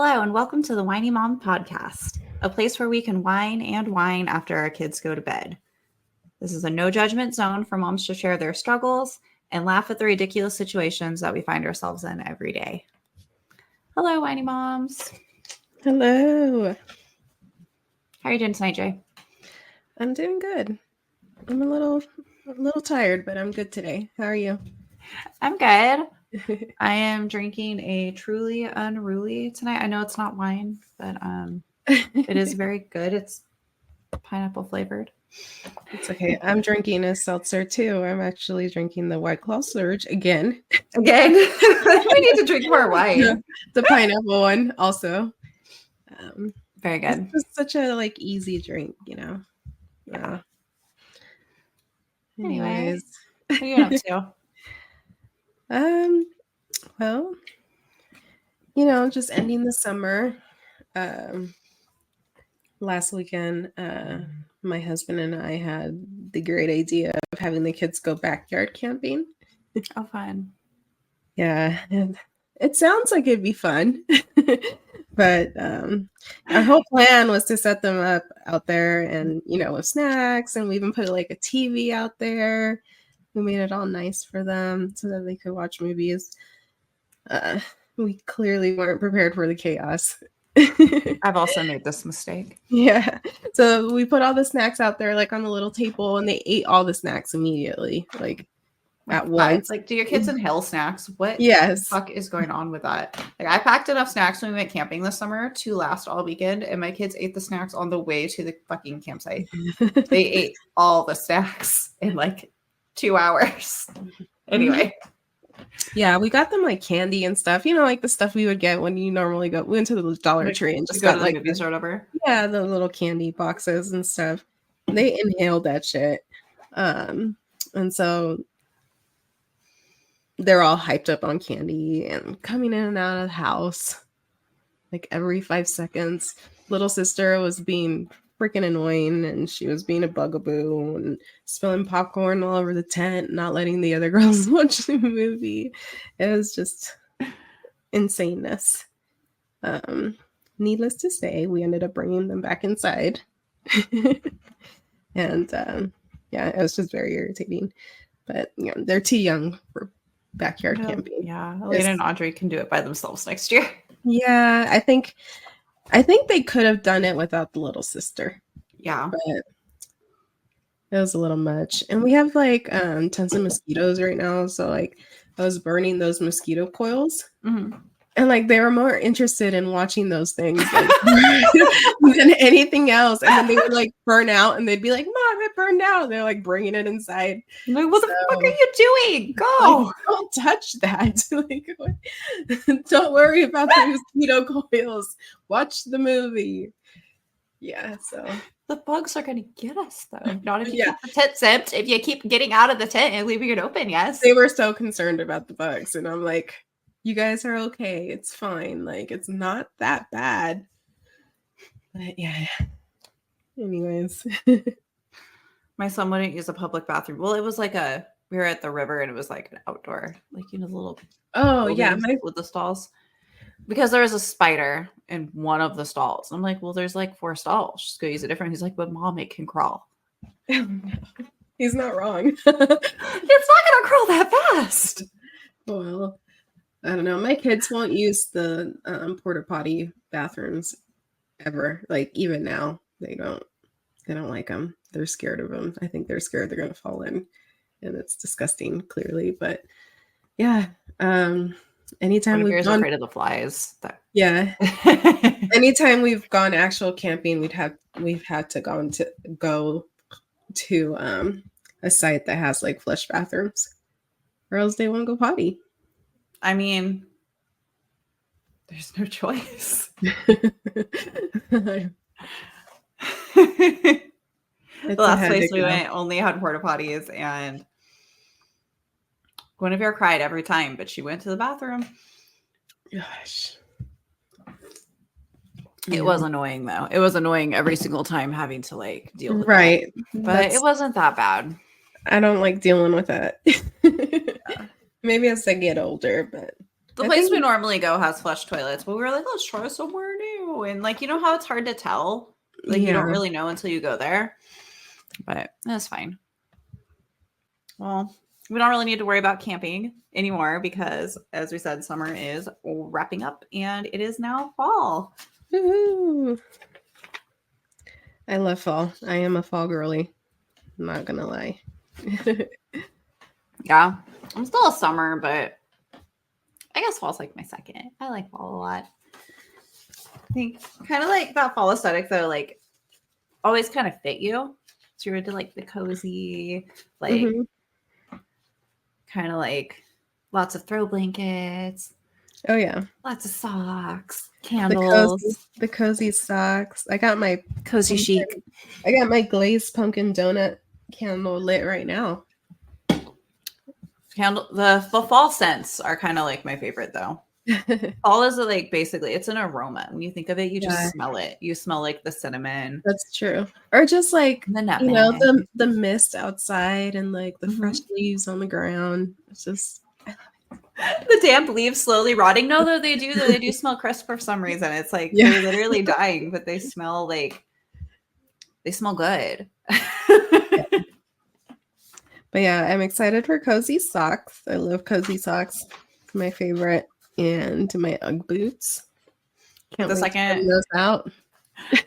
Hello, and welcome to the Winey Mom Podcast, a place where we can whine and whine after our kids go to bed. This is a no judgment zone for moms to share their struggles and laugh at the ridiculous situations that we find ourselves in every day. Hello, Winey Moms. Hello. How are you doing tonight, Jay? I'm doing good. I'm a little tired, but I'm good today. How are you? I'm good. I am drinking a Truly Unruly tonight. I know it's not wine, but it is very good. It's pineapple flavored. It's okay. I'm drinking a seltzer too. I'm actually drinking the White Claw Surge again. Again? We need to drink more wine. The pineapple one also. Very good. It's just such a easy drink, you know. Yeah. Anyways, what are you up to? Well, just ending the summer. Last weekend, my husband and I had the great idea of having the kids go backyard camping. Oh, fun. Yeah, and it sounds like it'd be fun. But our whole plan was to set them up out there and, with snacks, and we even put a TV out there. We made it all nice for them so that they could watch movies. We clearly weren't prepared for the chaos. I've also made this mistake. Yeah. So we put all the snacks out there on the little table, and they ate all the snacks immediately, at once. Do your kids inhale snacks? What the fuck is going on with that? I packed enough snacks when we went camping this summer to last all weekend, and my kids ate the snacks on the way to the fucking campsite. They ate all the snacks in 2 hours. Anyway. Yeah, we got them candy and stuff, the stuff we would get when you normally went to the Dollar Tree and just got the movies or whatever. Yeah, the little candy boxes and stuff. They inhaled that shit. And so they're all hyped up on candy and coming in and out of the house every 5 seconds. Little sister was being freaking annoying, and she was being a bugaboo and spilling popcorn all over the tent, not letting the other girls watch the movie. It was just insaneness. Needless to say, we ended up bringing them back inside. And it was just very irritating. But they're too young for backyard camping. Yeah, Elena and Audrey can do it by themselves next year. Yeah, I think they could have done it without the little sister. Yeah. But it was a little much. And we have tons of mosquitoes right now. So I was burning those mosquito coils. Mm-hmm. And they were more interested in watching those things than anything else. And then they would burn out, and they'd be like, "Mom, it burned out." And they're bringing it inside. What the fuck are you doing? Go! Don't touch that. Don't worry about the mosquito coils. Watch the movie. Yeah, so the bugs are gonna get us though. Not if you keep the tent zipped. If you keep getting out of the tent and leaving it open, yes. They were so concerned about the bugs, and I'm like, you guys are okay. It's fine. It's not that bad. But yeah. Anyways. My son wouldn't use a public bathroom. Well, it was we were at the river, and it was an outdoor, the little with the stalls. Because there was a spider in one of the stalls. I'm like, well, there's 4 stalls. Just go use a different. He's like, but Mom, it can crawl. He's not wrong. It's not gonna crawl that fast. Well, I don't know. My kids won't use the porta potty bathrooms ever. Even now, they don't like them. They're scared of them. I think they're scared they're going to fall in, and it's disgusting, clearly. But yeah, anytime we've gone, afraid of the flies. Yeah. Anytime we've gone actual camping, we've had to go to a site that has flush bathrooms, or else they won't go potty. I mean, there's no choice. The last place we went only had porta potties, and Guinevere cried every time, but she went to the bathroom. Gosh. It was annoying though. It was annoying every single time having to deal with that. But it wasn't that bad. I don't like dealing with that. Maybe as I get older, but The place we normally go has flush toilets, but we were like, let's try somewhere new. And like, you know how it's hard to tell? Like, you don't really know until you go there. But that's fine. Well, we don't really need to worry about camping anymore because, as we said, summer is wrapping up and it is now fall. Woo-hoo. I love fall. I am a fall girly. I'm not gonna lie. Yeah, I'm still a summer, but I guess fall's like my second. I like fall a lot. I think kind of like that fall aesthetic though, like always kind of fit you. So you're into like the cozy, like kind of like lots of throw blankets. Oh yeah. Lots of socks, candles. The cozy socks. I got my cozy chic. I got my glazed pumpkin donut candle lit right now. The fall scents are kind of like my favorite though. Fall is like basically it's an aroma. When you think of it, you just smell it. You smell like the cinnamon. That's true. Or just like the nutmeg. You know, the mist outside and like the fresh leaves on the ground. It's just the damp leaves slowly rotting. No, though they do smell crisp for some reason. It's like they're literally dying, but they smell good. But yeah, I'm excited for cozy socks. I love cozy socks. It's my favorite. And my Ugg boots. Can't wait to try those out.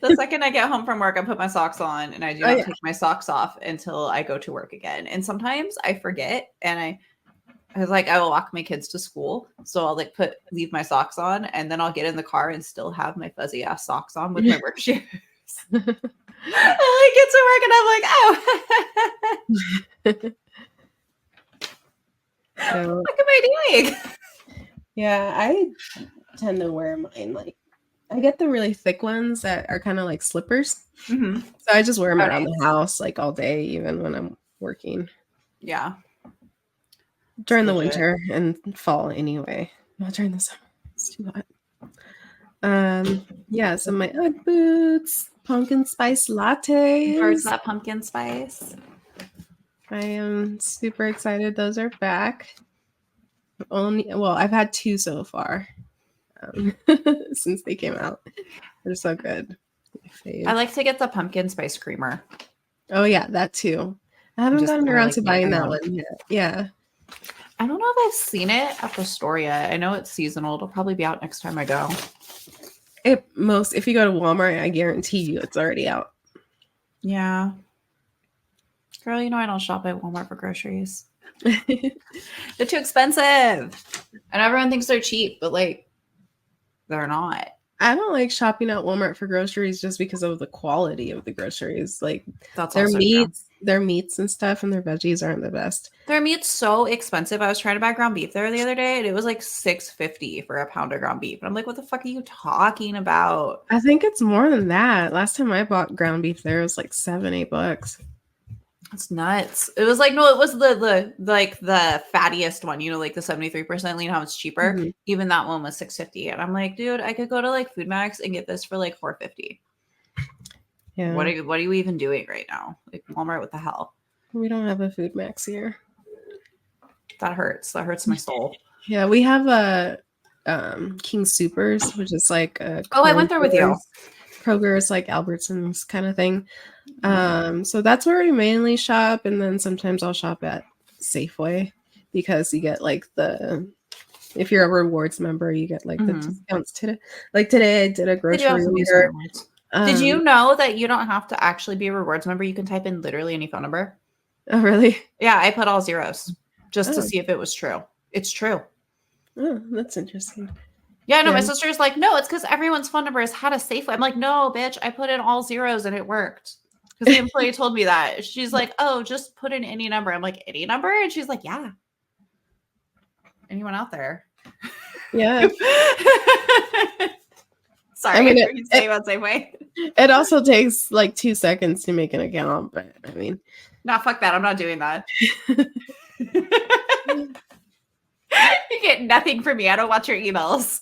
The second I get home from work, I put my socks on and I do not take my socks off until I go to work again. And sometimes I forget and I was like, I will walk my kids to school. So I'll like leave my socks on and then I'll get in the car and still have my fuzzy ass socks on with my work shoes. I get to work and I'm like, oh, what am I doing? Yeah, I tend to wear mine. Like, I get the really thick ones that are kind of like slippers. So I just wear them around the house like all day, even when I'm working. Yeah. During the winter and fall anyway. Not during the summer. It's too hot. Yeah, so my Ugg boots, pumpkin spice lattes. Where's that pumpkin spice? I am super excited. Those are back. I've had 2 so far since they came out. They're so good. I like to get the pumpkin spice creamer. Oh yeah, that too. I haven't gotten around to buying that one yet. Yeah. I don't know if I've seen it at the store yet. I know it's seasonal. It'll probably be out next time I go. If you go to Walmart, I guarantee you it's already out. Yeah. Girl, you know I don't shop at Walmart for groceries. They're too expensive. And everyone thinks they're cheap, but like they're not. I don't like shopping at Walmart for groceries just because of the quality of the groceries. Like their meats and stuff and their veggies aren't the best. Their meat's so expensive. I was trying to buy ground beef there the other day and it was like $6.50 for a pound of ground beef. And I'm like, what the fuck are you talking about? I think it's more than that. Last time I bought ground beef there, it was like $7-8. It's nuts. It was like, no, it was the fattiest one, you know, like the 73% lean, how it's cheaper. Even that one was $6.50. And I'm like, dude, I could go to like Food Max and get this for like $4.50. Yeah. What are you even doing right now? Like Walmart, what the hell? We don't have a Food Max here. That hurts. That hurts my soul. Yeah, we have a King Supers, which is like I went there with you. Kroger's like Albertsons kind of thing. So that's where we mainly shop, and then sometimes I'll shop at Safeway because you get like if you're a rewards member, you get like the discounts today. Like today I did a grocery order. Did you know that you don't have to actually be a rewards member? You can type in literally any phone number. Oh, really? Yeah, I put all zeros just to see if it was true. It's true. Oh, that's interesting. Yeah, no, my sister's like, no, it's because everyone's phone number has had a Safeway. I'm like, no, bitch, I put in all zeros and it worked. Because the employee told me that. She's like, oh, just put in any number. I'm like, any number? And she's like, yeah. Anyone out there? Yeah. Sorry, I mean, about Safeway. It also takes like 2 seconds to make an account, but I mean. No, fuck that. I'm not doing that. You get nothing from me. I don't watch your emails.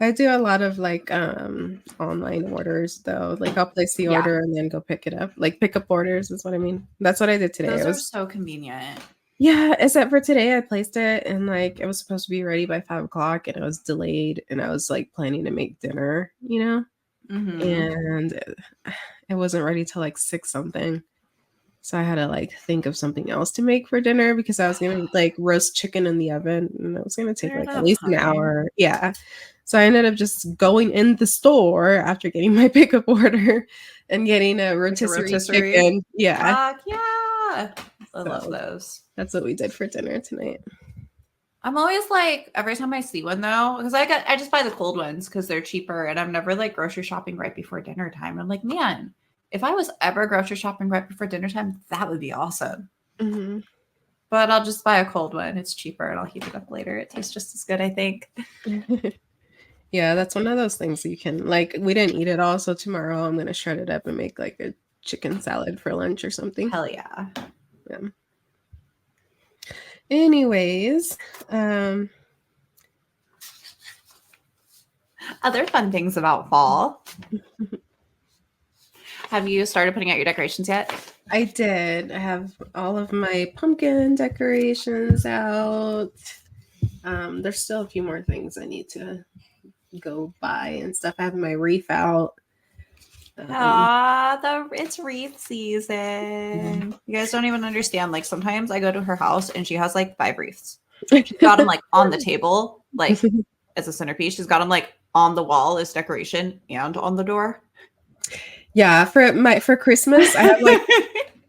I do a lot of like online orders though. Like I'll place the order and then go pick it up. Like pick up orders is what I mean. That's what I did today. Those are so convenient. Yeah, except for today, I placed it and like it was supposed to be ready by 5 o'clock, and it was delayed, and I was like planning to make dinner, and it wasn't ready till like 6 something. So I had to like think of something else to make for dinner because I was gonna like roast chicken in the oven, and it was gonna take like at least an hour. Yeah. So I ended up just going in the store after getting my pickup order and getting a rotisserie chicken. Yeah. Yeah. I love those. That's what we did for dinner tonight. I'm always like, every time I see one though, because I just buy the cold ones because they're cheaper, and I'm never like grocery shopping right before dinner time. I'm like, man, if I was ever grocery shopping right before dinner time, that would be awesome. Mm-hmm. But I'll just buy a cold one. It's cheaper and I'll heat it up later. It tastes just as good, I think. Yeah, that's one of those things you can like. We didn't eat it all, so tomorrow I'm gonna shred it up and make like a chicken salad for lunch or something. Hell yeah. Yeah. Anyways, other fun things about fall. Have you started putting out your decorations yet? I did. I have all of my pumpkin decorations out. There's still a few more things I need to go buy and stuff. I have my wreath out. It's wreath season. You guys don't even understand. Like sometimes I go to her house and she has like 5 wreaths. She's got them like on the table, like as a centerpiece. She's got them like on the wall as decoration and on the door. Yeah, for Christmas, I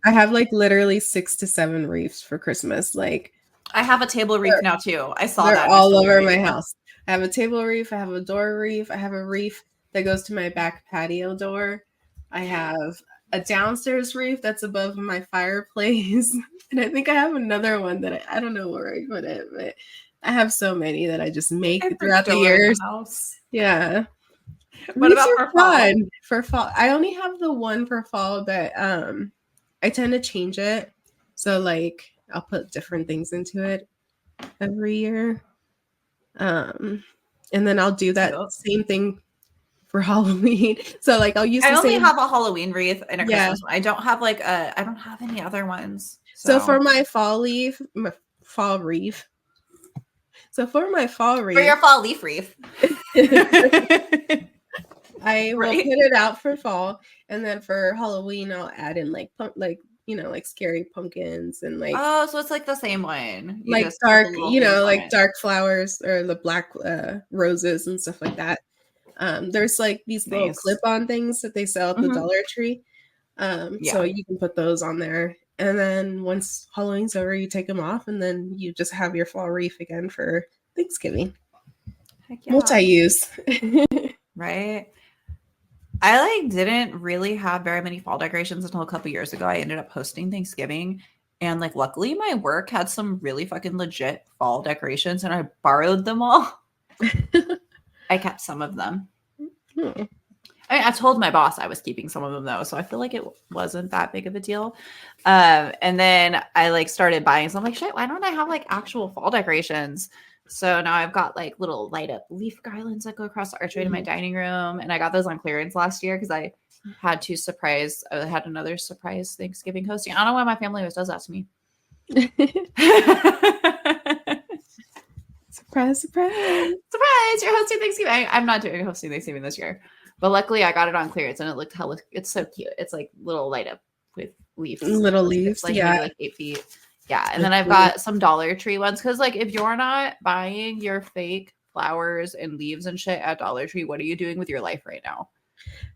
have like literally 6 to 7 wreaths for Christmas. Like I have a table wreath now too. I saw they're that all over my house. I have a table wreath. I have a door wreath. I have a wreath that goes to my back patio door. I have a downstairs wreath that's above my fireplace. And I think I have another one that I don't know where I put it, but I have so many that I just make throughout the years. Yeah. What about for fall? For fall, I only have the one for fall, but I tend to change it. So like I'll put different things into it every year. And then I'll do that same thing for Halloween. So like I only have a Halloween wreath and a Christmas one. I don't have I don't have any other ones. So for my fall wreath. So for my fall wreath. For your fall leaf wreath. I will put it out for fall, and then for Halloween I'll add in like scary pumpkins and like so it's like the same one. Like dark, like dark flowers or the black roses and stuff like that. There's like these little clip-on things that they sell at the Dollar Tree. So you can put those on there. And then once Halloween's over, you take them off, and then you just have your fall wreath again for Thanksgiving. Heck yeah. Multi-use. Right. I didn't really have very many fall decorations until a couple years ago. I ended up hosting Thanksgiving, and luckily my work had some really fucking legit fall decorations, and I borrowed them all. I kept some of them. I told my boss I was keeping some of them though, so I feel like it wasn't that big of a deal. And then I started buying some. I'm like, shit, why don't I have actual fall decorations? So now I've got little light up leaf garlands that go across the archway to my dining room. And I got those on clearance last year because I had another surprise Thanksgiving hosting. I don't know why my family always does that to me. Surprise, surprise. Surprise, you're hosting Thanksgiving. I'm not doing hosting Thanksgiving this year. But luckily I got it on clearance and it looked it's so cute. It's little light up with leaves. Little leaves. Maybe 8 feet. Yeah, and then I've got some Dollar Tree ones because if you're not buying your fake flowers and leaves and shit at Dollar Tree, what are you doing with your life right now?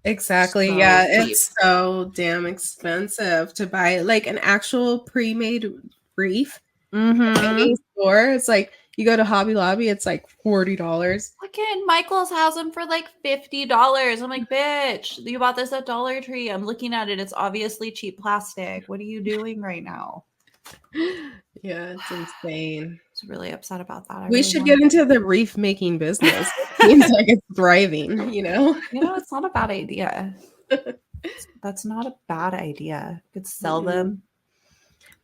Exactly. So it's so damn expensive to buy an actual pre-made wreath. Any store, it's you go to Hobby Lobby, it's $40. Fucking Michael's has them for $50. I'm like, bitch, you bought this at Dollar Tree. I'm looking at it. It's obviously cheap plastic. What are you doing right now? Yeah, it's insane. I was really upset about that. We should get into the wreath making business. It seems like it's thriving, it's not a bad idea. That's not a bad idea. You could sell them.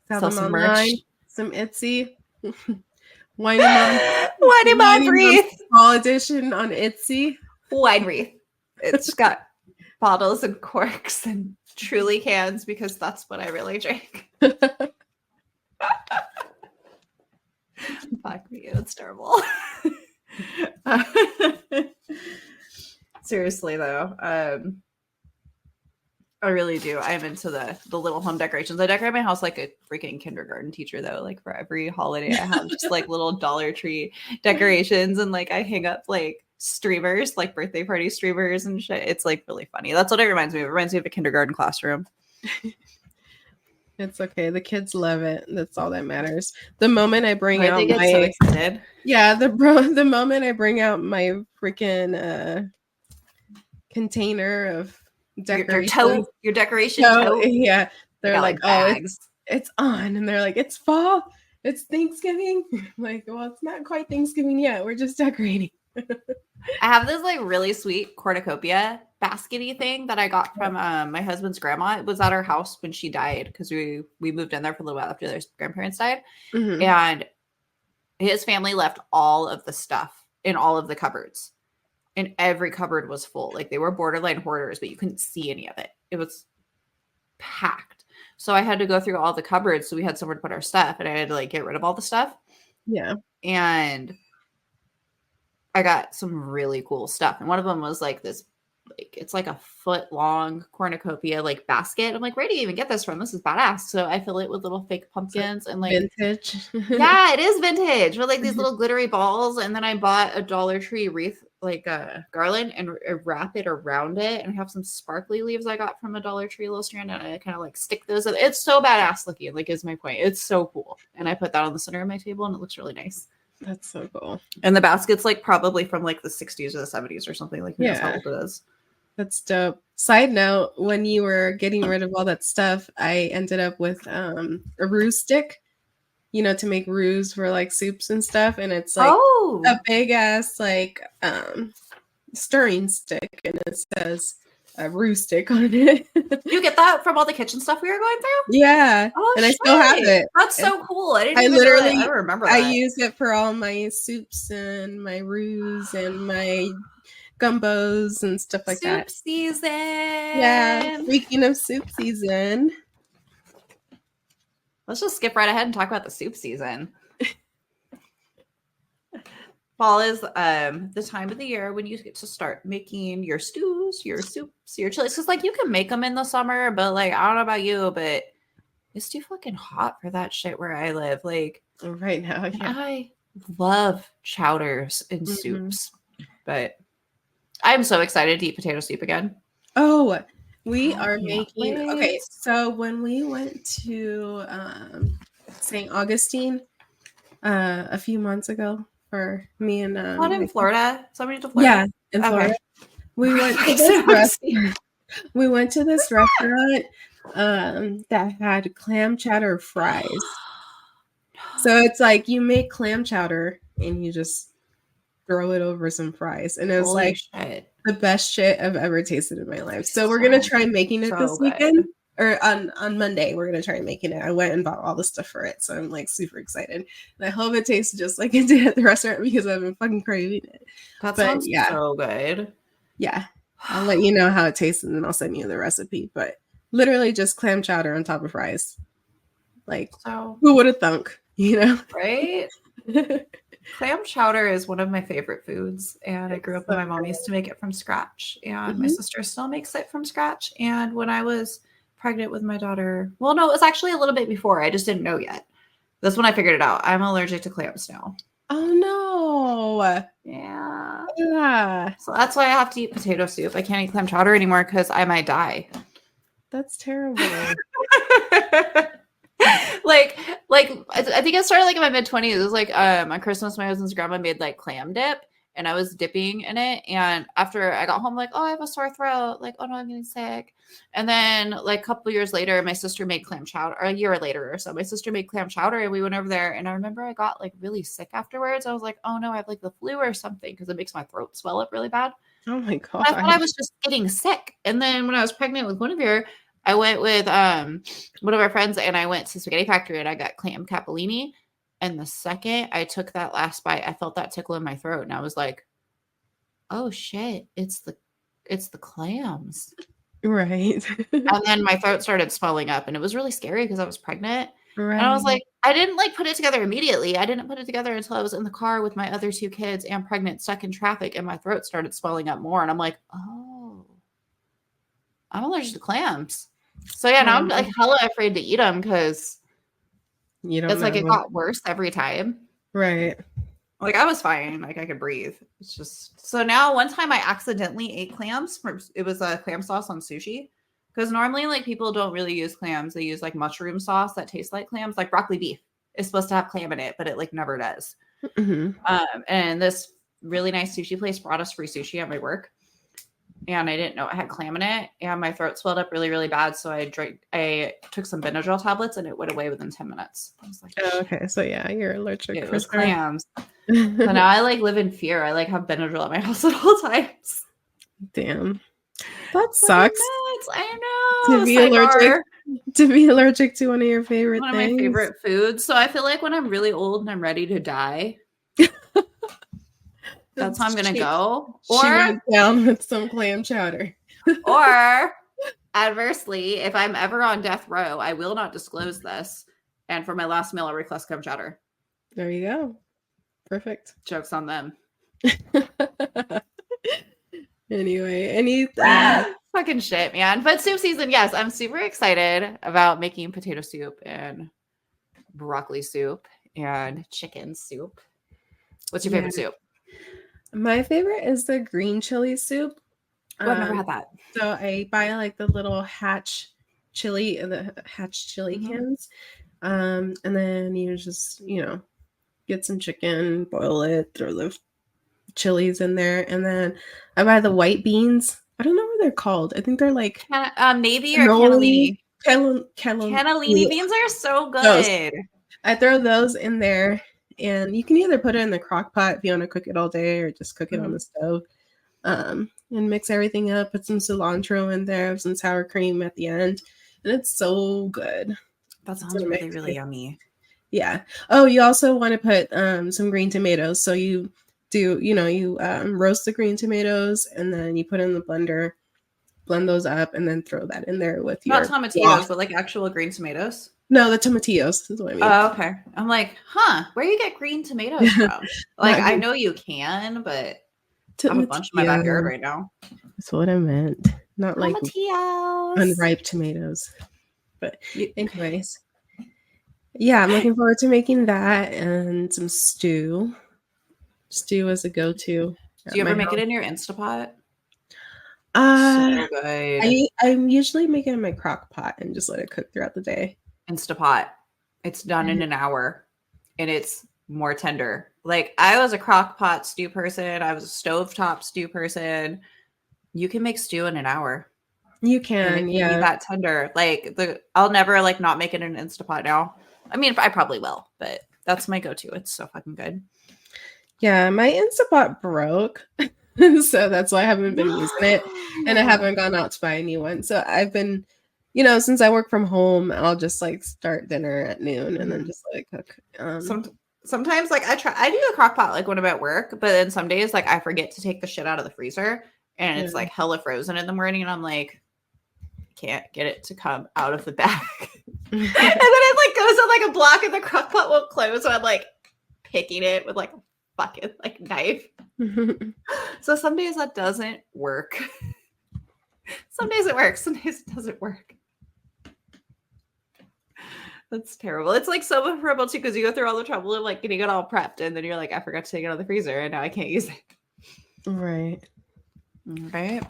Sell some online, merch. Some Etsy. Winey Mom wreath. Fall edition on Etsy. Wine wreath. It's got bottles and corks and Truly cans because that's what I really drink. Fuck me. It's terrible. Seriously though, I really do. I'm into the little home decorations. I decorate my house like a freaking kindergarten teacher though. Like for every holiday I have just like little Dollar Tree decorations, and like I hang up like streamers, like birthday party streamers and shit. It's like really funny. That's what it reminds me of. It reminds me of a kindergarten classroom. It's okay. The kids love it. That's all that matters. The moment I bring out they get so excited. Yeah, the moment I bring out my freaking container of decorations, your decoration tote. Yeah, they're like, oh, it's on, and they're like, it's fall, it's Thanksgiving. I'm like, well, it's not quite Thanksgiving yet. We're just decorating. I have this like really sweet cornucopia baskety thing that I got from my husband's grandma. It was at our house when she died because we moved in there for a little while after their grandparents died, and his family left all of the stuff in all of the cupboards. And every cupboard was full. Like they were borderline hoarders, but you couldn't see any of it. It was packed. So I had to go through all the cupboards. So we had somewhere to put our stuff, and I had to like get rid of all the stuff. Yeah. And I got some really cool stuff. And one of them was like this, like it's like a foot long cornucopia like basket. I'm like, where do you even get this from? This is badass. So I fill it with little fake pumpkins and like vintage. Yeah, it is vintage with like these little glittery balls. And then I bought a Dollar Tree wreath, like a garland, and wrap it around it. And I have some sparkly leaves I got from a Dollar Tree little strand, and I kind of like stick those. It's so badass looking. Like is my point. It's so cool. And I put that on the center of my table, and it looks really nice. That's so cool. And the basket's like probably from like the 60s or the 70s or something. Like who knows how old it is. That's dope. Side note, when you were getting rid of all that stuff, I ended up with a roux stick, you know, to make roux for like soups and stuff. And it's like a big ass like stirring stick, and it says a roux stick on it. You get that from all the kitchen stuff we were going through? Yeah. And I still have it. That's so cool. I remember that. I use it for all my soups and my roux and my gumbos and stuff like that. Soup season. Yeah. Speaking of soup season, let's just skip right ahead and talk about the soup season. Fall is the time of the year when you get to start making your stews, your soups, your chilies. Because like you can make them in the summer, but like I don't know about you, but it's too fucking hot for that shit where I live. Like right now, yeah. I love chowders and soups, but I'm so excited to eat potato soup again. Oh, we are making. Okay, so when we went to St. Augustine a few months ago for me and not in Florida. Somebody to Florida. Yeah, in Florida. Okay. We went to this restaurant. We went to this restaurant that had clam chowder fries. So it's like you make clam chowder and you just throw it over some fries, and it was like the best shit I've ever tasted in my life. So we're gonna try making it this weekend, or on Monday. We're gonna try making it. I went and bought all the stuff for it, so I'm like super excited, and I hope it tastes just like it did at the restaurant because I've been fucking craving it. That sounds so good. Yeah, I'll let you know how it tastes, and then I'll send you the recipe. But literally just clam chowder on top of fries. Like, who would have thunk? You know, right? Clam chowder is one of my favorite foods, and I grew up with my mom used to make it from scratch, and my sister still makes it from scratch. And when I was pregnant with my daughter, well, no, it was actually a little bit before. I just didn't know yet. That's when I figured it out. I'm allergic to clams now. Oh no! Yeah. So that's why I have to eat potato soup. I can't eat clam chowder anymore because I might die. That's terrible. like I think I started like in my mid-20s. It was like on Christmas, my husband's grandma made like clam dip, and I was dipping in it. And after I got home, like, oh, I have a sore throat. Like, oh no, I'm getting sick. And then like a couple years later, my sister made clam chowder, or a year later or so, my sister made clam chowder, and we went over there. And I remember I got like really sick afterwards. I was like, oh no, I have like the flu or something, because it makes my throat swell up really bad. Oh my God. I thought I was just getting sick. And then when I was pregnant with Guinevere, I went with one of our friends, and I went to Spaghetti Factory, and I got clam capellini. And the second I took that last bite, I felt that tickle in my throat, and I was like, "Oh shit! It's the clams." Right. And then my throat started swelling up, and it was really scary because I was pregnant. Right. And I was like, I didn't like put it together immediately. I didn't put it together until I was in the car with my other 2 kids and pregnant, stuck in traffic, and my throat started swelling up more. And I'm like, oh, I'm allergic to clams. So yeah, now I'm like hella afraid to eat them because you don't it's know. like it got worse every time. Right. Like I was fine, like I could breathe. It's just so now one time I accidentally ate clams from it was a clam sauce on sushi. Because normally like people don't really use clams. They use like mushroom sauce that tastes like clams, like broccoli beef is supposed to have clam in it, but it like never does. And this really nice sushi place brought us free sushi at my work. And I didn't know it had clam in it. And my throat swelled up really, really bad. So I took some Benadryl tablets and it went away within 10 minutes. I was like, oh, okay. So yeah, you're allergic. It was clams. So now I like live in fear. I like have Benadryl at my house at all times. Damn. That sucks. I know. To be allergic to one of your favorite things. One of my favorite foods. So I feel like when I'm really old and I'm ready to die, that's how I'm gonna go. Or she went down with some clam chowder. Or adversely, if I'm ever on death row, I will not disclose this. And for my last meal, I'll request clam chowder. There you go. Perfect. Joke's on them. Anyway, any fucking shit, man. But soup season, yes, I'm super excited about making potato soup and broccoli soup and chicken soup. What's your favorite soup? My favorite is the green chili soup. Oh, I've never had that. So I buy like the little Hatch chili cans. And then you just, get some chicken, boil it, throw the chilies in there, and then I buy the white beans. I don't know what they're called. I think they're like navy or cannellini. Cannellini beans are so good. I throw those in there, and you can either put it in the crock pot if you want to cook it all day, or just cook it on the stove. And mix everything up. Put some cilantro in there, some sour cream at the end, and it's so good. That sounds really, really yummy. Yeah. Oh, you also want to put some green tomatoes. So you do, you roast the green tomatoes and then you put in the blender, blend those up, and then throw that in there with your... Not tomatillos, but like actual green tomatoes? No, the tomatillos is what I mean. Oh, okay. I'm like, where do you get green tomatoes from? Like, I know you can, but I have a bunch in my backyard right now. That's what I meant. Not like unripe tomatoes. But anyways... Yeah, I'm looking forward to making that and some stew. Stew is a go-to. Do you ever make it in your Instapot? So good. I'm usually making it in my crock pot and just let it cook throughout the day. Instapot. It's done in an hour and it's more tender. Like I was a crock pot stew person. I was a stovetop stew person. You can make stew in an hour. You can, be that tender. Like I'll never like not make it in an Instapot now. I mean, I probably will, but that's my go-to. It's so fucking good. Yeah, my Instapot broke, so that's why I haven't been using it, and I haven't gone out to buy a new one. So I've been, since I work from home, I'll just like start dinner at noon and then just like cook. Sometimes like I do a crock pot like when I'm at work, but then some days like I forget to take the shit out of the freezer and it's like hella frozen in the morning, and I'm like, can't get it to come out of the bag. And then it like goes on like a block and the crock pot won't close. So I'm like picking it with like a fucking like knife. So some days that doesn't work. Some days it works. Some days it doesn't work. That's terrible. It's like so memorable too because you go through all the trouble of like getting it all prepped and then you're like, I forgot to take it out of the freezer and now I can't use it. Right. Right.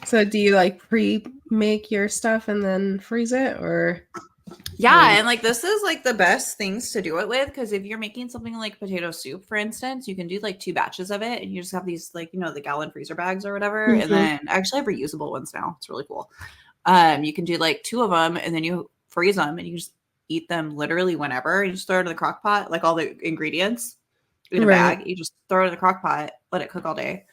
So do you like pre-make your stuff and then freeze it, or? Yeah, and like this is like the best things to do it with, because if you're making something like potato soup, for instance, you can do like 2 batches of it and you just have these like, the gallon freezer bags or whatever. And then I actually have reusable ones now. It's really cool. You can do like 2 of them and then you freeze them and you just eat them literally whenever. You just throw it in the crock pot, like all the ingredients in a bag. You just throw it in the crock pot, let it cook all day,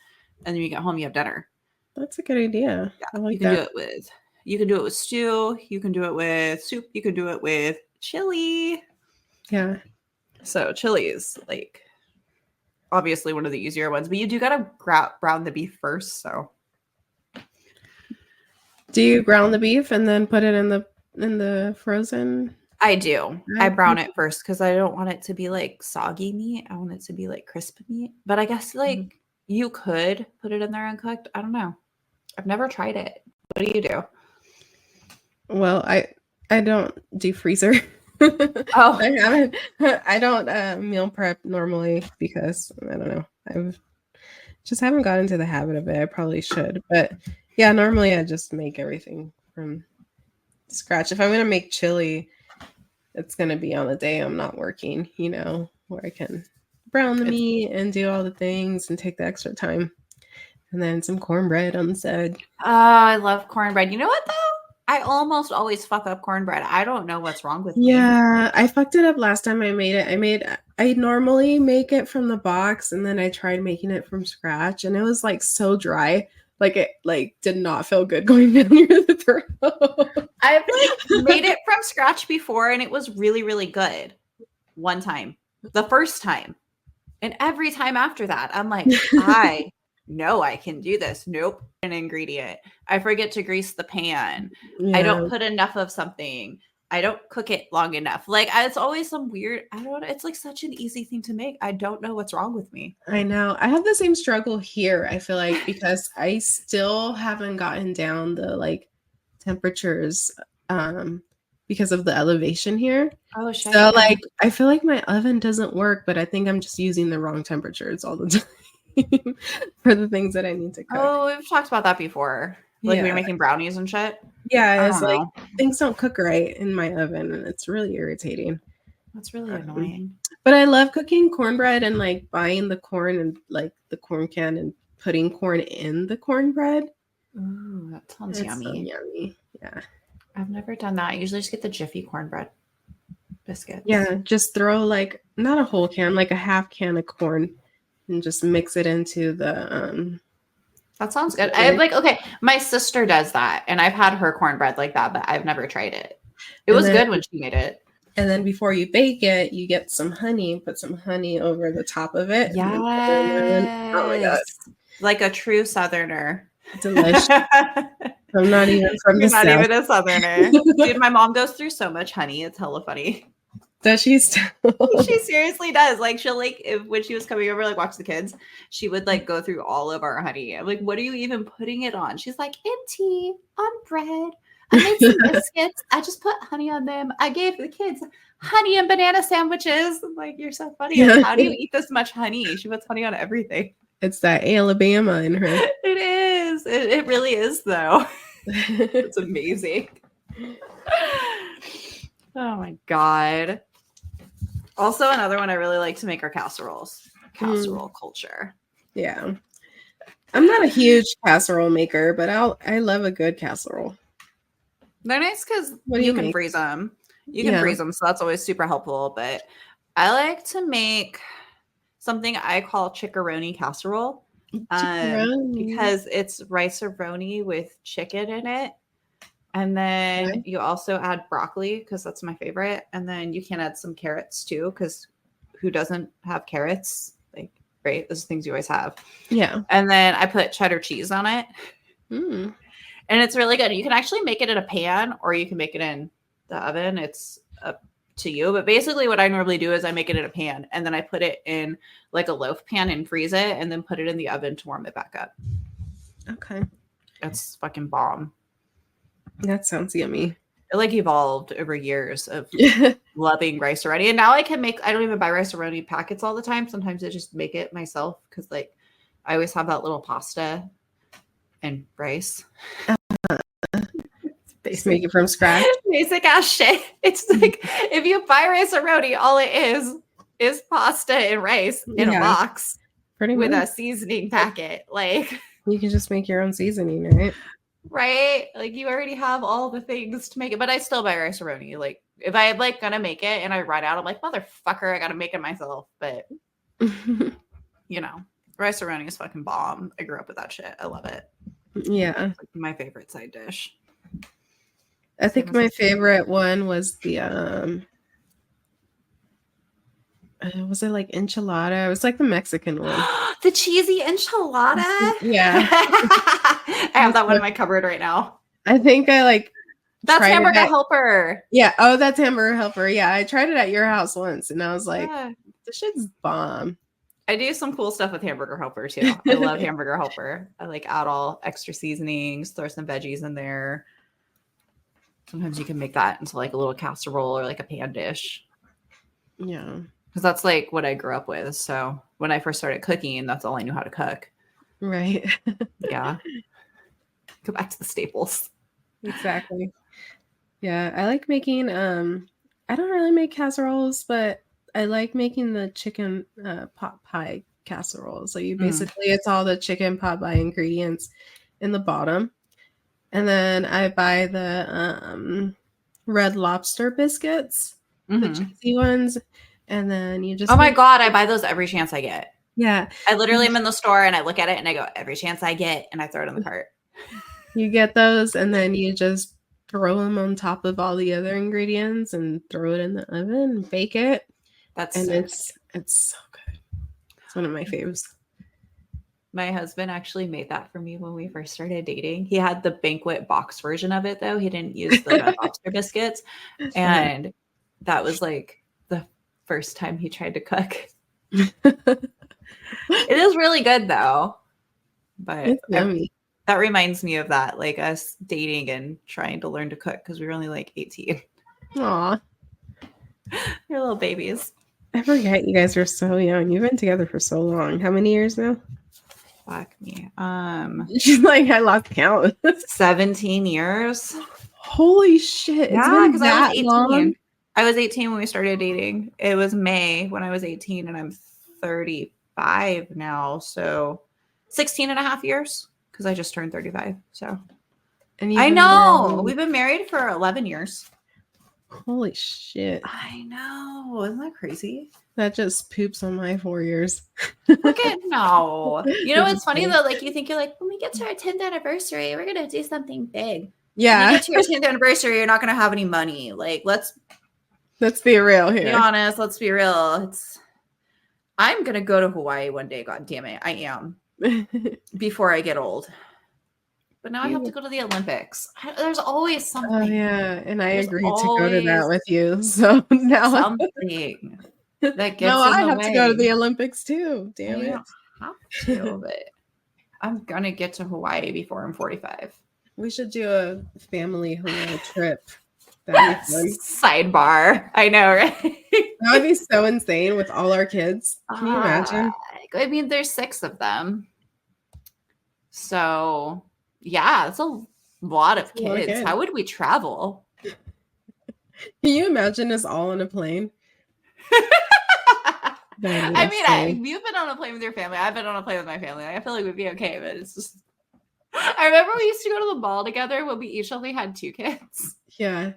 and then you get home, you have dinner. That's a good idea. Yeah, I like you can that. do it with stew. You can do it with soup. You can do it with chili. Yeah. So chili is like obviously one of the easier ones, but you do gotta brown the beef first. So do you ground the beef and then put it in the frozen? I do. I brown it first because I don't want it to be like soggy meat. I want it to be like crisp meat. But I guess like you could put it in there uncooked. I don't know. I've never tried it. What do you do? Well, I don't do freezer. Oh, I don't meal prep normally because I don't know. I've just haven't got into the habit of it. I probably should. But yeah, normally I just make everything from scratch. If I'm gonna make chili, it's gonna be on the day I'm not working, where I can brown the meat and do all the things and take the extra time. And then some cornbread on the side. Oh, I love cornbread. You know what though? I almost always fuck up cornbread. I don't know what's wrong with me. Yeah, I fucked it up last time I made it. I normally make it from the box, and then I tried making it from scratch, and it was like so dry. Like it like did not feel good going down your throat. I've like made it from scratch before, and it was really, really good. One time, the first time, and every time after that, I'm like, I know I can do this. Nope, an ingredient. I forget to grease the pan. Yeah. I don't put enough of something. I don't cook it long enough. Like it's always some weird. I don't know. It's like such an easy thing to make. I don't know what's wrong with me. I know. I have the same struggle here. I feel like because I still haven't gotten down the like temperatures because of the elevation here. Oh shit. So like I feel like my oven doesn't work, but I think I'm just using the wrong temperatures all the time for the things that I need to cook. Oh, we've talked about that before. Like we were making brownies and shit. Yeah, it's like things don't cook right in my oven, and it's really irritating. That's really annoying. But I love cooking cornbread and like buying the corn and like the corn can and putting corn in the cornbread. Ooh, that sounds yummy. So yummy. Yeah. I've never done that. I usually just get the Jiffy cornbread biscuits. Yeah, just throw like not a whole can, like a half can of corn and just mix it into the That sounds good. I have like, okay, my sister does that, and I've had her cornbread like that, but I've never tried it. It was good when she made it. And then before you bake it, you get some honey, put some honey over the top of it. Yes. Oh my God. Like a true Southerner. Delicious. I'm not even from the South. Not even a Southerner. Dude, my mom goes through so much honey. It's hella funny. Does she still? She seriously does. Like she'll like when she was coming over, like watch the kids, she would like go through all of our honey. I'm like, what are you even putting it on? She's like, in tea, on bread. I made some biscuits. I just put honey on them. I gave the kids honey and banana sandwiches. I'm like, you're so funny. Like, how do you eat this much honey? She puts honey on everything. It's that Alabama in her. It is. It really is, though. It's amazing. Oh my God. Also, another one I really like to make are casseroles. Casserole culture. Yeah. I'm not a huge casserole maker, but I love a good casserole. They're nice because you can freeze them. You can freeze them, so that's always super helpful. But I like to make something I call chickaroni casserole because it's rice-a-roni with chicken in it. And then you also add broccoli because that's my favorite. And then you can add some carrots too because who doesn't have carrots? Like, right? Those are things you always have. Yeah. And then I put cheddar cheese on it. And it's really good. You can actually make it in a pan or you can make it in the oven. It's up to you. But basically what I normally do is I make it in a pan and then I put it in like a loaf pan and freeze it and then put it in the oven to warm it back up. Okay. That's fucking bomb. That sounds yummy. It like evolved over years of loving rice-a-roni. And now I don't even buy rice-a-roni packets all the time. Sometimes I just make it myself because like I always have that little pasta and rice. Just make it from scratch. Basic ass shit. It's like if you buy rice-a-roni, all it is pasta and rice in a box with a seasoning packet. Like you can just make your own seasoning, right? Right? Like you already have all the things to make it, but I still buy rice-a-roni. Like if I'm like gonna make it and I run out, I'm like, motherfucker, I gotta make it myself. But you know, rice-a-roni is fucking bomb. I grew up with that shit. I love it. Yeah. It's like my favorite side dish. I think my favorite one was the was it like enchilada? It was like the Mexican one. The cheesy enchilada? Yeah. I have that one in my cupboard right now. I think I like That's Hamburger Helper. Yeah. Oh, that's Hamburger Helper. Yeah. I tried it at your house once and I was like, this shit's bomb. I do some cool stuff with Hamburger Helper too. I love Hamburger Helper. I like add all extra seasonings, throw some veggies in there. Sometimes you can make that into like a little casserole or like a pan dish. Yeah. Because that's like what I grew up with. So when I first started cooking, that's all I knew how to cook. Right. Yeah. Go back to the staples. Exactly. Yeah. I like making, I don't really make casseroles, but I like making the chicken pot pie casserole. So you basically, it's all the chicken pot pie ingredients in the bottom. And then I buy the Red Lobster biscuits, the cheesy ones. And then you just... Oh my God, I buy those every chance I get. Yeah. I literally am in the store and I look at it and I go, every chance I get, and I throw it in the cart. You get those and then you just throw them on top of all the other ingredients and throw it in the oven and bake it. It's so good. It's one of my favorites. My husband actually made that for me when we first started dating. He had the banquet box version of it though. He didn't use the Red Lobster biscuits. And that was like the first time he tried to cook. It is really good though. But that reminds me of that, like us dating and trying to learn to cook because we were only like 18. Aw. You're little babies. I forget you guys are so young. You've been together for so long. How many years now? Fuck me. She's like, I lost count. 17 years. Holy shit. Yeah, because I was 18. Long? I was 18 when we started dating. It was May when I was 18 and I'm 35 now. So 16 and a half years because I just turned 35. So I know. We've been married for 11 years. Holy shit. I know. Isn't that crazy? That just poops on my 4 years. Look at no. You know, it's funny though. Like you think you're like, when we get to our 10th anniversary, we're gonna do something big. Yeah. When you get to your 10th anniversary, you're not gonna have any money. Like let's be real here. Be honest. Let's be real. I'm gonna go to Hawaii one day. God damn it, I am. Before I get old. But now I have to go to the Olympics. There's always something. Oh yeah, and I agreed to go to that with you. So now something that gets I have to go to the Olympics too. Damn it. I have to, but I'm gonna get to Hawaii before I'm 45. We should do a family Hawaii trip. That'd be fun. Sidebar. I know, right? That would be so insane with all our kids. Can you imagine? I mean, there's 6 of them. So yeah, it's a lot of kids. How would we travel? Can you imagine us all on a plane? I mean, you've been on a plane with your family. I've been on a plane with my family. I feel like we'd be okay, but it's just... I remember we used to go to the mall together when we each only had 2 kids. Yeah.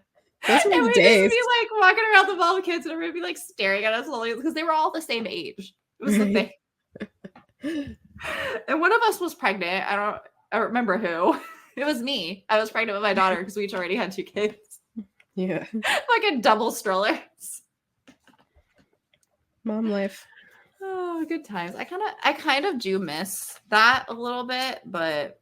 Those were and the days. We'd just be like walking around the mall with kids and everybody would be like staring at us because they were all the same age. It was the thing. And one of us was pregnant. I don't remember who. It was me. I was pregnant with my daughter because we each already had 2 kids. Yeah. Like a double strollers. Mom life. Oh, good times. I kind of do miss that a little bit, but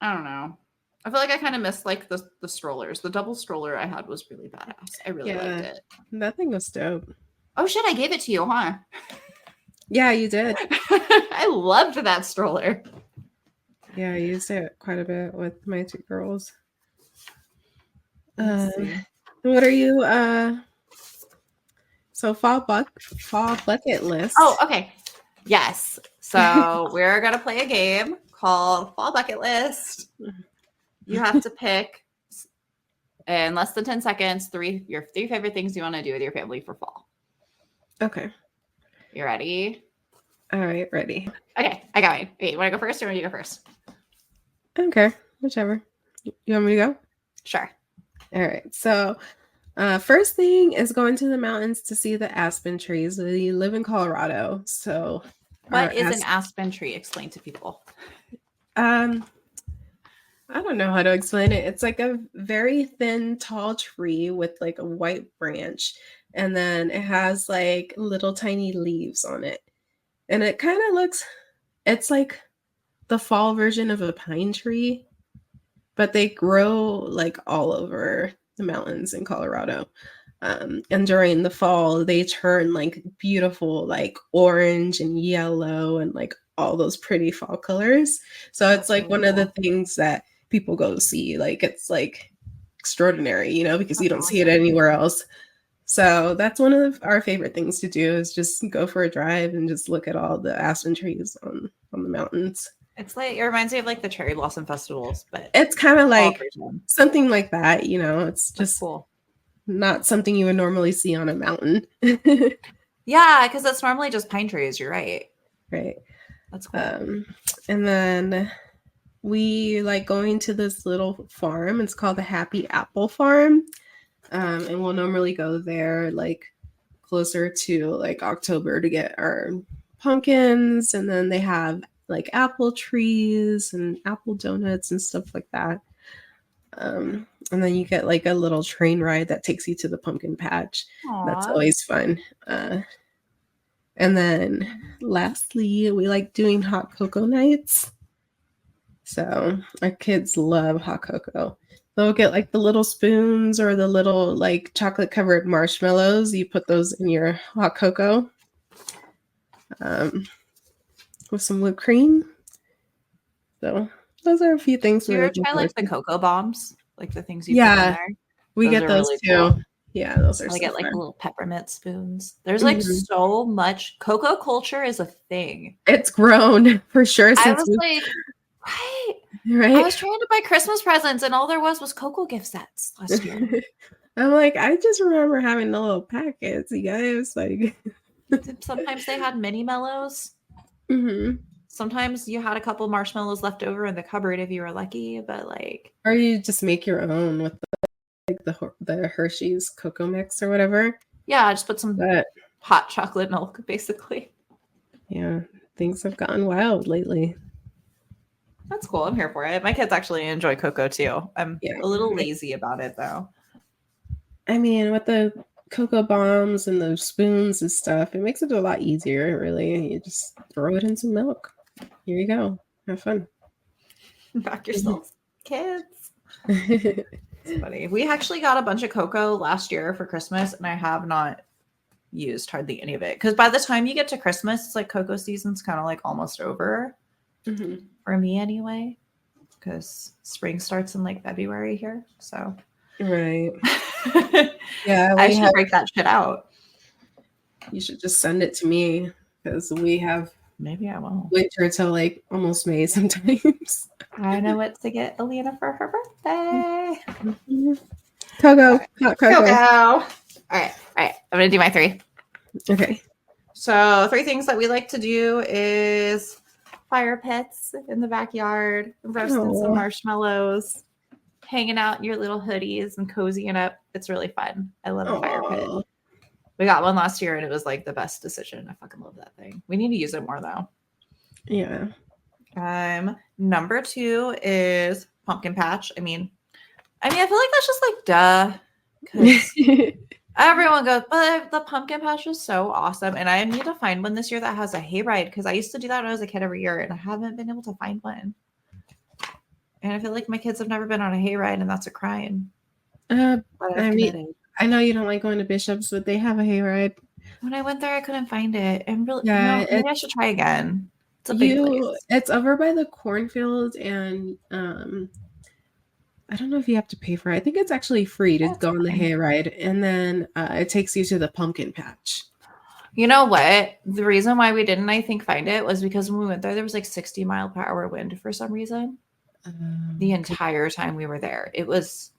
I don't know. I feel like I kind of miss like the strollers. The double stroller I had was really badass. I really liked it. That thing was dope. Oh shit, I gave it to you, huh? Yeah, you did. I loved that stroller. Yeah, I used it quite a bit with my 2 girls. What are you so fall bucket list? Oh, okay. Yes. So we're gonna play a game called Fall Bucket List. You have to pick in less than 10 seconds your 3 favorite things you want to do with your family for fall. Okay. You ready? All right, ready. Okay, I got mine. Wait, you want to go first or want you to go first? Okay, whichever. You want me to go? Sure. All right. So first thing is going to the mountains to see the aspen trees. We live in Colorado. So what is an aspen tree? Explain to people. I don't know how to explain it. It's like a very thin, tall tree with like a white branch. And then it has like little tiny leaves on it. And it kind of it's like the fall version of a pine tree. but they grow like all over the mountains in Colorado. And during the fall, they turn like beautiful, like orange and yellow and like all those pretty fall colors. So it's like one of the things that people go see. Like it's like extraordinary, you know, because you don't see it anywhere else. So that's one of our favorite things to do is just go for a drive and just look at all the aspen trees on the mountains. It's like, it reminds me of like the cherry blossom festivals, but it's kind of like something like that, you know, it's just cool. Not something you would normally see on a mountain. Yeah, because that's normally just pine trees. You're right. Right. That's cool. And then we like going to this little farm. It's called the Happy Apple Farm. And we'll normally go there like closer to like October to get our pumpkins. And then they have like apple trees and apple donuts and stuff like that. And then you get like a little train ride that takes you to the pumpkin patch. Aww. That's always fun. And then lastly, we like doing hot cocoa nights. So our kids love hot cocoa. They'll get like the little spoons or the little like chocolate covered marshmallows. You put those in your hot cocoa with some whipped cream. So those are a few things. Do you ever try like the cocoa bombs? Like the things you put in there? We get those really too. Cool. Yeah, those are. I get like little peppermint spoons. There's like so much cocoa culture is a thing. It's grown for sure. I was like, right. I was trying to buy Christmas presents, and all there was cocoa gift sets last year. I'm like, I just remember having the little packets, you guys. Like, sometimes they had mini mellows. Mm-hmm. Sometimes you had a couple marshmallows left over in the cupboard if you were lucky, but like, or you just make your own with the Hershey's cocoa mix or whatever. Yeah, just put some hot chocolate milk, basically. Yeah, things have gotten wild lately. That's cool. I'm here for it. My kids actually enjoy cocoa too. I'm a little lazy about it though. I mean, with the cocoa bombs and the spoons and stuff, it makes it a lot easier, really. You just throw it in some milk. Here you go. Have fun. Back yourselves, kids. It's funny. We actually got a bunch of cocoa last year for Christmas, and I have not used hardly any of it. Because by the time you get to Christmas, it's like cocoa season's kind of like almost over. Mm-hmm. For me anyway. Because spring starts in like February here. So. Right. Yeah. I should break that shit out. You should just send it to me. Because we have maybe I won't. Winter till like almost May sometimes. I know what to get Alina for her birthday. Cocoa. Hot cocoa. All right. I'm going to do my 3. Okay. So 3 things that we like to do is fire pits in the backyard, roasting some marshmallows, hanging out in your little hoodies and cozying up. It's really fun. I love a fire pit. We got one last year and it was like the best decision. I fucking love that thing. We need to use it more though. Yeah. Number 2 is pumpkin patch. I mean, I feel like that's just like duh. Because everyone goes, but the pumpkin patch is so awesome. And I need to find one this year that has a hayride because I used to do that when I was a kid every year and I haven't been able to find one. And I feel like my kids have never been on a hayride and that's a crime. I know you don't like going to Bishop's, but they have a hayride. When I went there, I couldn't find it. And really, maybe I should try again. It's a big place. It's over by the cornfield, and I don't know if you have to pay for it. I think it's actually free to go on the hayride, and then it takes you to the pumpkin patch. You know what? The reason why we didn't, I think, find it was because when we went there was like 60-mile-per-hour wind for some reason. The entire time we were there. It was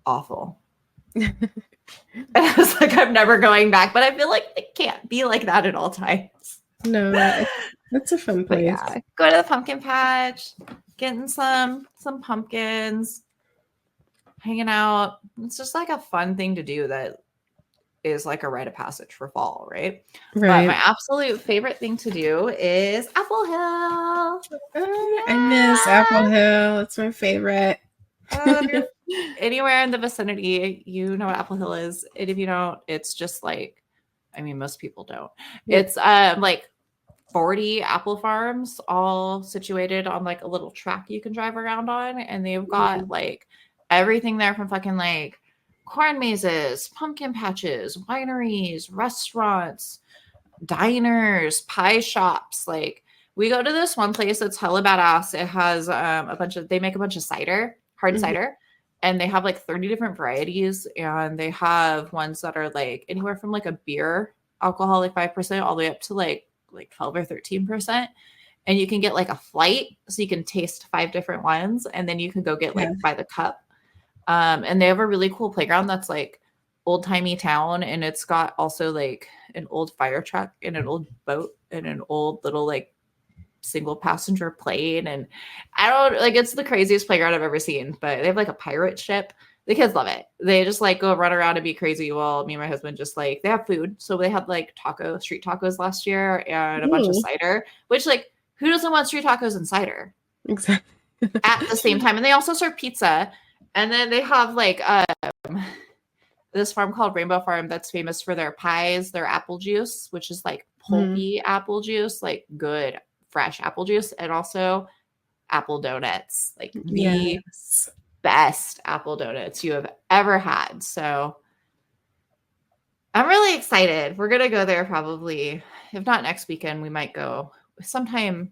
awful. And I was like, I'm never going back, but I feel like it can't be like that at all times. No, that's a fun place. Yeah, go to the pumpkin patch, getting some pumpkins, hanging out. It's just like a fun thing to do that is like a rite of passage for fall, right? But my absolute favorite thing to do is Apple Hill. I miss Apple Hill. It's my favorite. Anywhere in the vicinity, you know what Apple Hill is. And if you don't, it's just like, most people don't. It's like 40 apple farms all situated on like a little track you can drive around on. And they've got like everything there from fucking like corn mazes, pumpkin patches, wineries, restaurants, diners, pie shops. Like we go to this one place that's hella badass. It has they make a bunch of cider, hard cider, and they have like 30 different varieties. And they have ones that are like anywhere from like a beer alcohol, like 5%, all the way up to like 12 or 13%. And you can get like a flight, so you can taste 5 different ones, and then you can go get like by the cup. And they have a really cool playground that's like old-timey town, and it's got also like an old fire truck and an old boat and an old little like single passenger plane. And I don't like, it's the craziest playground I've ever seen. But they have like a pirate ship. The kids love it. They just like go run around and be crazy while me and my husband just like, they have food. So they had like street tacos last year and a bunch of cider, which like, who doesn't want street tacos and cider? Exactly. At the same time. And they also serve pizza. And then they have like this farm called Rainbow Farm that's famous for their pies, their apple juice, which is like pulpy apple juice, like good fresh apple juice, and also apple donuts, like the best apple donuts you have ever had. So I'm really excited. We're gonna go there probably, if not next weekend, we might go sometime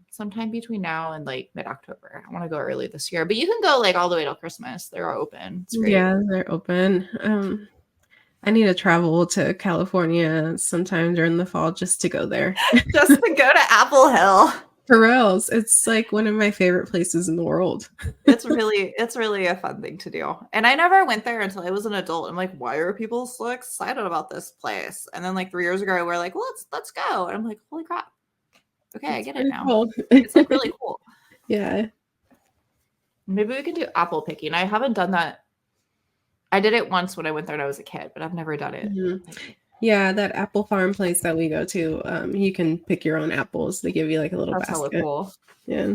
between now and like mid-October. I want to go early this year, but you can go like all the way till Christmas. They're open. It's great. Yeah, they're open. I need to travel to California sometime during the fall just to go there. Just to go to Apple Hill. For reals. It's like one of my favorite places in the world. It's really a fun thing to do. And I never went there until I was an adult. I'm like, why are people so excited about this place? And then like 3 years ago, we're like, well, let's go. And I'm like, holy crap. Okay, I get it now. Cool. It's like really cool. Yeah. Maybe we can do apple picking. I haven't done that. I did it once when I went there when I was a kid, but I've never done it. Yeah, that apple farm place that we go to, you can pick your own apples. They give you like a little basket. That's hella cool. Yeah.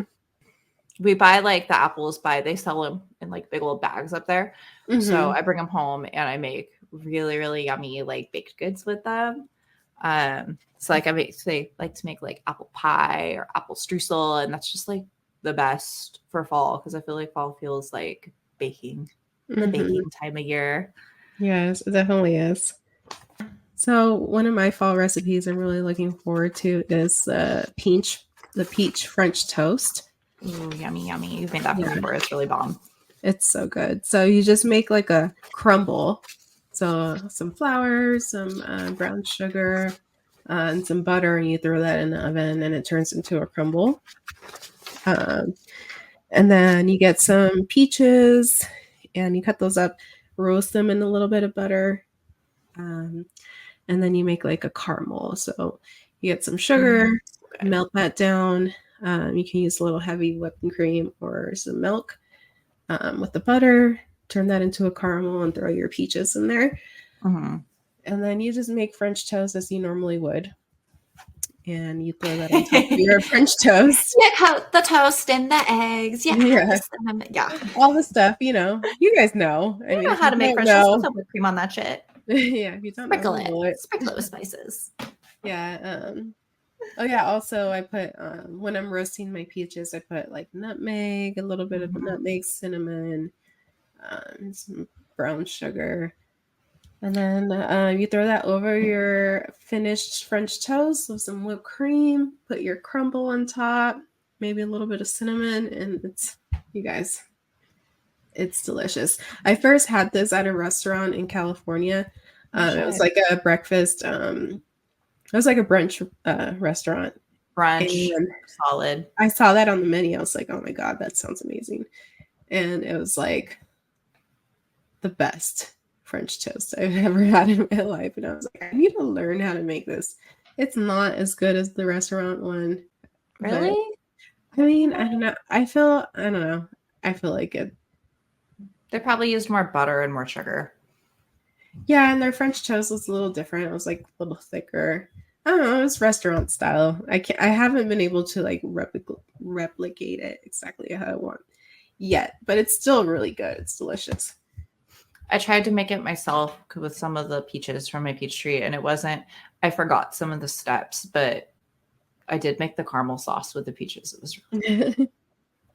We buy like the apples they sell them in like big old bags up there. So I bring them home and I make really, really yummy like baked goods with them. So like they like to make like apple pie or apple streusel, and that's just like the best for fall, because I feel like fall feels like baking. The baking time of year. Yes, it definitely is. So one of my fall recipes I'm really looking forward to is the peach French toast. Ooh, yummy, yummy. You've made that for me before. It's really bomb. It's so good. So you just make like a crumble. So some flour, some brown sugar, and some butter, and you throw that in the oven and it turns into a crumble. And then you get some peaches and you cut those up, roast them in a little bit of butter. And then you make like a caramel. So you get some sugar, melt that down. You can use a little heavy whipping cream or some milk with the butter. Turn that into a caramel and throw your peaches in there. And then you just make French toast as you normally would. And you throw that on top of your French toast. Yeah, coat the toast and the eggs. Yeah. All the stuff, you know. You guys know. I know how to make French toast. Put whipped cream on that shit. Yeah, if you don't sprinkle it. Sprinkle it with spices. Yeah. Oh yeah. Also, I put when I'm roasting my peaches, I put like nutmeg, a little bit of nutmeg, cinnamon, some brown sugar. And then you throw that over your finished French toast with some whipped cream, put your crumble on top, maybe a little bit of cinnamon, and it's delicious. I first had this at a restaurant in California. It was like a breakfast. It was like a brunch restaurant. Brunch, solid. I saw that on the menu. I was like, oh my God, that sounds amazing. And it was like the best French toast I've ever had in my life. And I was like, I need to learn how to make this. It's not as good as the restaurant one. Really? I mean, I don't know. I don't know. I feel like it. They probably used more butter and more sugar. Yeah, and their French toast was a little different. It was like a little thicker. I don't know. It was restaurant style. I haven't been able to like replicate it exactly how I want yet, but it's still really good. It's delicious. I tried to make it myself with some of the peaches from my peach tree, and it wasn't. I forgot some of the steps, but I did make the caramel sauce with the peaches. It was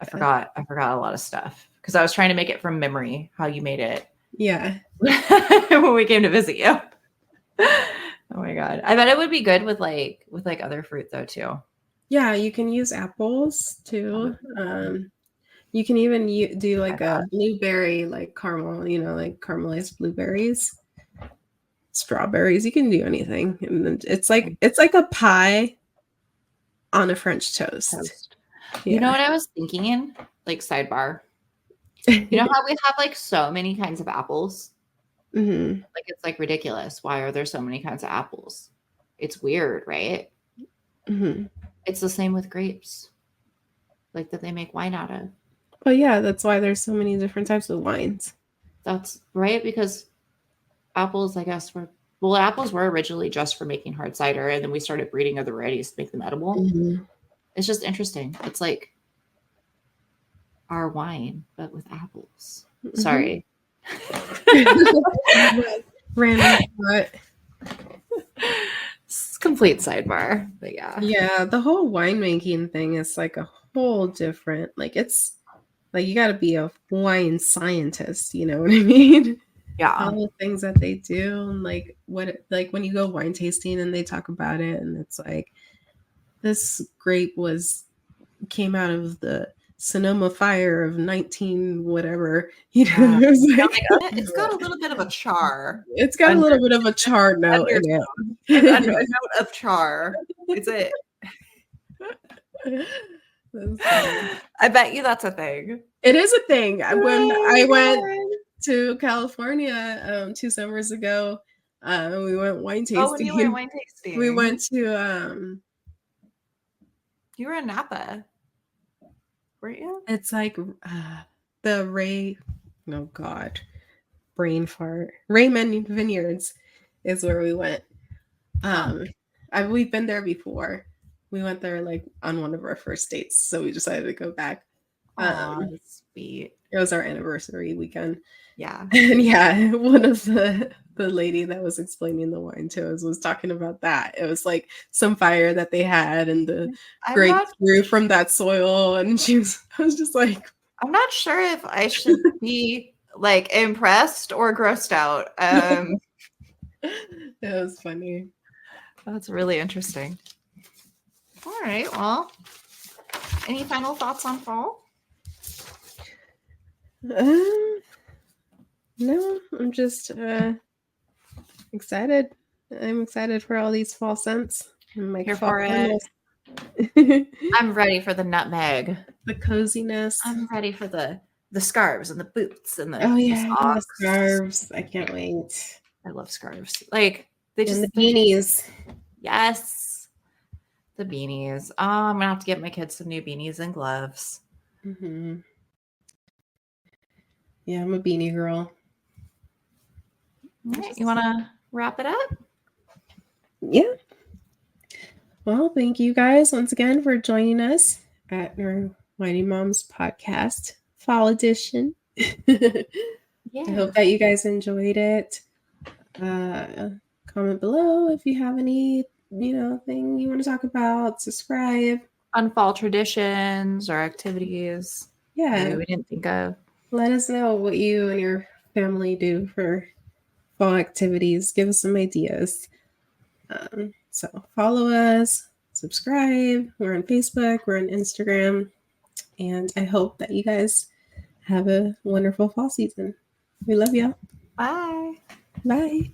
I forgot a lot of stuff because I was trying to make it from memory how you made it. Yeah. When we came to visit you. Oh my god. I bet it would be good with like other fruit though too. Yeah, you can use apples too. You can even do like a blueberry like caramel, like caramelized blueberries. Strawberries, you can do anything. And it's like a pie on a French toast. Yeah. You know what I was thinking? Like sidebar. You know how we have like so many kinds of apples? Mm-hmm. Like it's like ridiculous. Why are there so many kinds of apples? It's weird, right? Mm-hmm. It's the same with grapes. Like that they make wine out of. Well, yeah, that's why there's so many different types of wines. That's right, because apples, I guess, apples were originally just for making hard cider, and then we started breeding other varieties to make them edible. Mm-hmm. It's just interesting. It's like our wine, but with apples. Mm-hmm. Sorry. Random thought. Complete sidebar, but yeah. Yeah, the whole winemaking thing is like a whole different, like it's like you got to be a wine scientist, you know what I mean? Yeah. All the things that they do, and like when you go wine tasting and they talk about it, and it's like this grape came out of the Sonoma fire of 19 whatever, you know. Yeah. It's got a little bit of a char. It's got a little bit of a char note in it. A note of char. Is it? I bet you that's a thing. It is a thing. When I went to California 2 summers ago, we went wine tasting. Oh, when you went wine tasting. We went to you were in Napa, weren't you? It's like the brain fart. Raymond Vineyards is where we went. We've been there before. We went there like on one of our first dates, so we decided to go back. That's sweet. It was our anniversary weekend. Yeah. And yeah, one of the lady that was explaining the wine to us was talking about that. It was like some fire that they had, and the grapes grew from that soil. And I was just like, I'm not sure if I should be like impressed or grossed out. It was funny. That's really interesting. All right. Well, any final thoughts on fall? No, I'm just excited. I'm excited for all these fall scents. Here for it. I'm ready for the nutmeg. The coziness. I'm ready for the scarves and the boots and the the scarves. I can't wait. I love scarves. Like the beanies. Yes. The beanies. Oh, I'm gonna have to get my kids some new beanies and gloves. Mm-hmm. Yeah, I'm a beanie girl. All right, you want to wrap it up? Yeah. Well, thank you guys once again for joining us at our Winey Moms podcast fall edition. I hope that you guys enjoyed it. Comment below if you have any, thing you want to talk about. Subscribe. On fall traditions or activities. Yeah. We didn't think of. Let us know what you and your family do for fall activities. Give us some ideas. So follow us, subscribe. We're on Facebook, we're on Instagram, and I hope that you guys have a wonderful fall season. We love y'all. Bye. Bye.